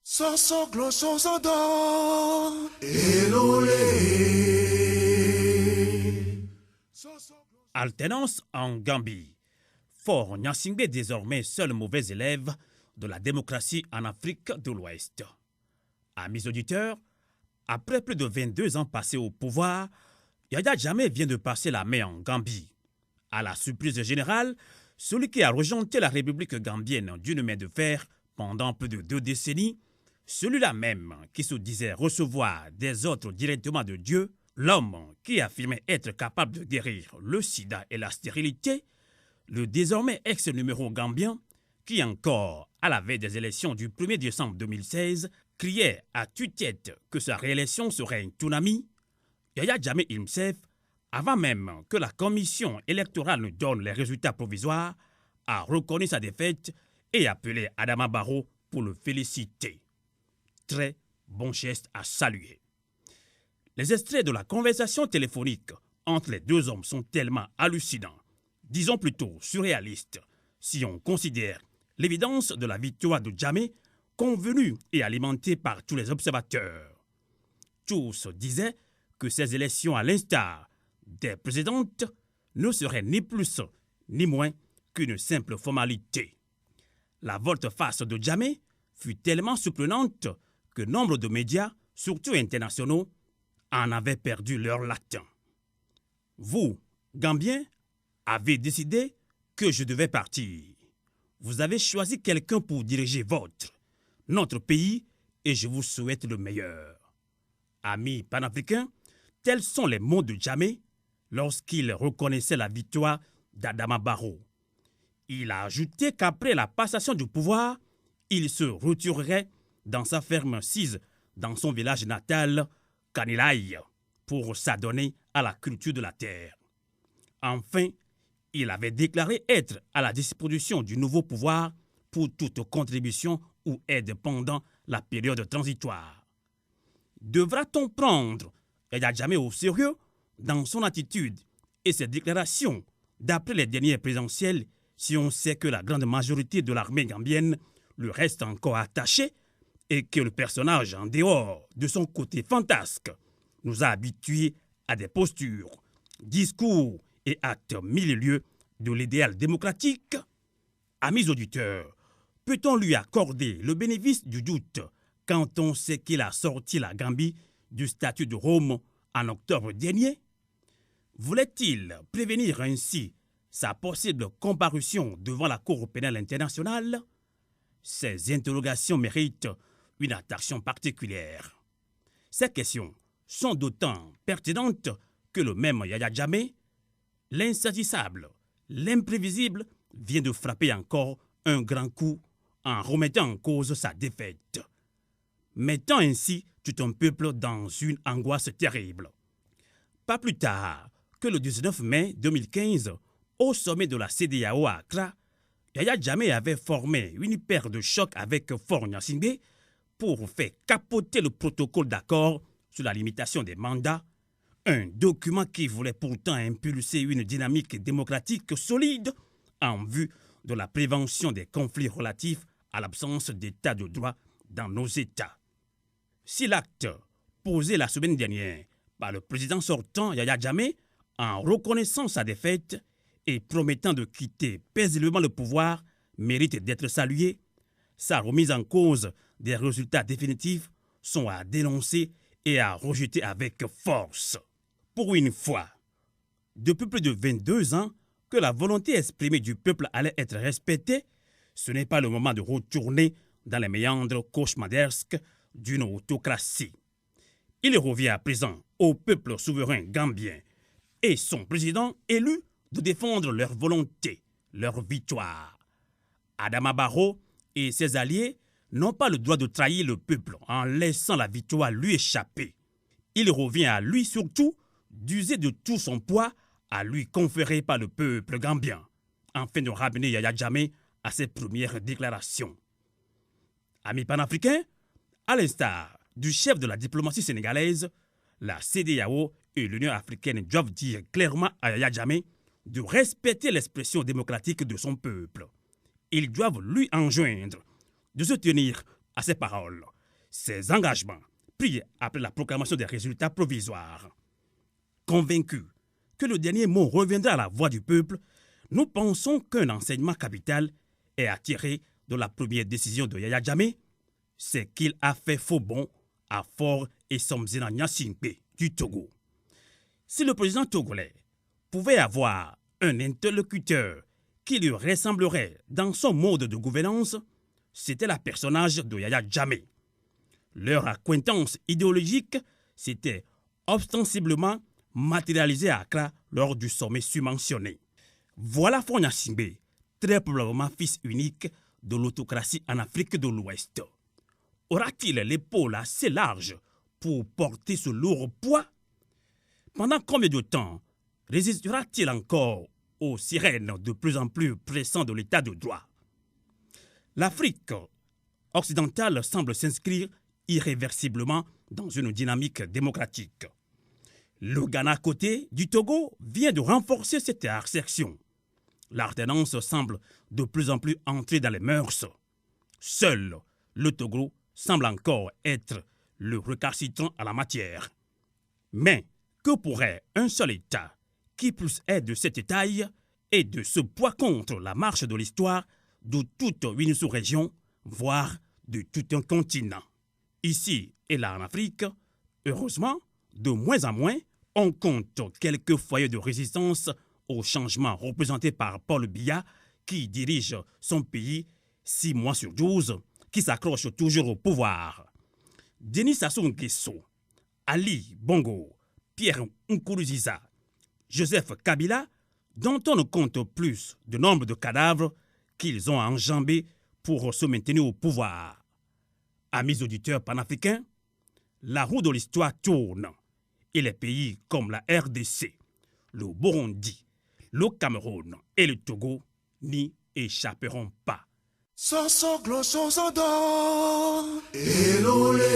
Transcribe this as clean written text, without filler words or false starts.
Sosoglo sosodo Elolé. Alternance en Gambie. Faure Gnassingbé désormais seul mauvais élève de la démocratie en Afrique de l'Ouest. Amis auditeurs, après plus de 22 ans passés au pouvoir, Yaya Jammeh vient de passer la main en Gambie. À la surprise générale, celui qui a rejeté la République gambienne d'une main de fer pendant plus de 2 décennies, celui-là même qui se disait recevoir des ordres directement de Dieu, l'homme qui affirmait être capable de guérir le sida et la stérilité, le désormais ex-numéro gambien, qui encore, à la veille des élections du 1er décembre 2016, criait à tue-tête que sa réélection serait une tsunami, Yaya Jammeh himself, avant même que la commission électorale ne donne les résultats provisoires, a reconnu sa défaite et appelé Adama Barrow pour le féliciter. Très bon geste à saluer. Les extraits de la conversation téléphonique entre les deux hommes sont tellement hallucinants, disons plutôt surréalistes, si on considère l'évidence de la victoire de Jammeh convenue et alimentée par tous les observateurs. Tous disaient que ces élections, à l'instar des précédentes, ne seraient ni plus ni moins qu'une simple formalité. La volte-face de Jammeh fut tellement surprenante que nombre de médias, surtout internationaux, en avaient perdu leur latin. Vous, Gambiens, avez décidé que je devais partir. Vous avez choisi quelqu'un pour diriger notre pays, et je vous souhaite le meilleur. Amis panafricains, tels sont les mots de Jammeh lorsqu'il reconnaissait la victoire d'Adama Barrow. Il a ajouté qu'après la passation du pouvoir, il se retirerait dans sa ferme sise dans son village natal, Kanilaï, pour s'adonner à la culture de la terre. Enfin, il avait déclaré être à la disposition du nouveau pouvoir pour toute contribution ou aide pendant la période transitoire. Devra-t-on prendre Yaya Jammeh au sérieux dans son attitude et ses déclarations d'après les dernières présidentielles si on sait que la grande majorité de l'armée gambienne lui reste encore attachée et que le personnage, en dehors de son côté fantasque, nous a habitués à des postures, discours et actes mille lieues de l'idéal démocratique? Amis auditeurs, peut-on lui accorder le bénéfice du doute quand on sait qu'il a sorti la Gambie du statut de Rome en octobre dernier? Voulait-il prévenir ainsi sa possible comparution devant la Cour pénale internationale? Ces interrogations méritent une attention particulière. Ces questions sont d'autant pertinentes que le même Yaya Jammeh, l'insaisissable, l'imprévisible, vient de frapper encore un grand coup en remettant en cause sa défaite, mettant ainsi tout un peuple dans une angoisse terrible. Pas plus tard que le 19 mai 2015, au sommet de la CEDEAO à Accra, Yaya Jammeh avait formé une paire de chocs avec Faure Gnassingbé pour faire capoter le protocole d'accord sur la limitation des mandats, un document qui voulait pourtant impulser une dynamique démocratique solide en vue de la prévention des conflits relatifs à l'absence d'état de droit dans nos États. Si l'acte posé la semaine dernière par le président sortant Yaya Jammeh en reconnaissant sa défaite et promettant de quitter paisiblement le pouvoir mérite d'être salué, sa remise en cause des résultats définitifs sont à dénoncer et à rejeter avec force. Pour une fois, depuis plus de 22 ans que la volonté exprimée du peuple allait être respectée, ce n'est pas le moment de retourner dans les méandres cauchemardesques d'une autocratie. Il revient à présent au peuple souverain gambien et son président élu de défendre leur volonté, leur victoire. Adama Barrow et ses alliés n'ont pas le droit de trahir le peuple en laissant la victoire lui échapper. Il revient à lui surtout d'user de tout son poids à lui conféré par le peuple gambien, afin de ramener Yaya Jammeh à ses premières déclarations. Amis panafricains, à l'instar du chef de la diplomatie sénégalaise, la CEDEAO et l'Union africaine doivent dire clairement à Yaya Jammeh de respecter l'expression démocratique de son peuple. Ils doivent lui enjoindre de se tenir à ses paroles, ses engagements pris après la proclamation des résultats provisoires. Convaincus que le dernier mot reviendra à la voix du peuple, nous pensons qu'un enseignement capital est à tirer de la première décision de Yaya Jammeh, c'est qu'il a fait faux bond à Faure et Somzina Gnassingbé du Togo. Si le président togolais pouvait avoir un interlocuteur qui lui ressemblerait dans son mode de gouvernance, c'était le personnage de Yaya Jammeh. Leur acquaintance idéologique s'était ostensiblement matérialisée à Accra lors du sommet submentionné. Voilà Faure Gnassingbé, très probablement fils unique de l'autocratie en Afrique de l'Ouest. Aura-t-il l'épaule assez large pour porter ce lourd poids? Pendant combien de temps résistera-t-il encore aux sirènes de plus en plus pressantes de l'état de droit? L'Afrique occidentale semble s'inscrire irréversiblement dans une dynamique démocratique. Le Ghana à côté du Togo vient de renforcer cette assertion. L'alternance semble de plus en plus entrer dans les mœurs. Seul le Togo semble encore être le recalcitrant à la matière. Mais que pourrait un seul État, qui plus est de cette taille et de ce poids contre la marche de l'histoire de toute une sous-région, voire de tout un continent? Ici et là en Afrique, heureusement, de moins en moins, on compte quelques foyers de résistance au changement représentés par Paul Biya, qui dirige son pays 6 mois sur 12, qui s'accroche toujours au pouvoir. Denis Sassou Nguesso, Ali Bongo, Pierre Nkurunziza, Joseph Kabila, dont on ne compte plus de nombre de cadavres qu'ils ont enjambés pour se maintenir au pouvoir. Amis auditeurs panafricains, la roue de l'histoire tourne et les pays comme la RDC, le Burundi, le Cameroun et le Togo n'y échapperont pas. Soso gloso sodo. Elole.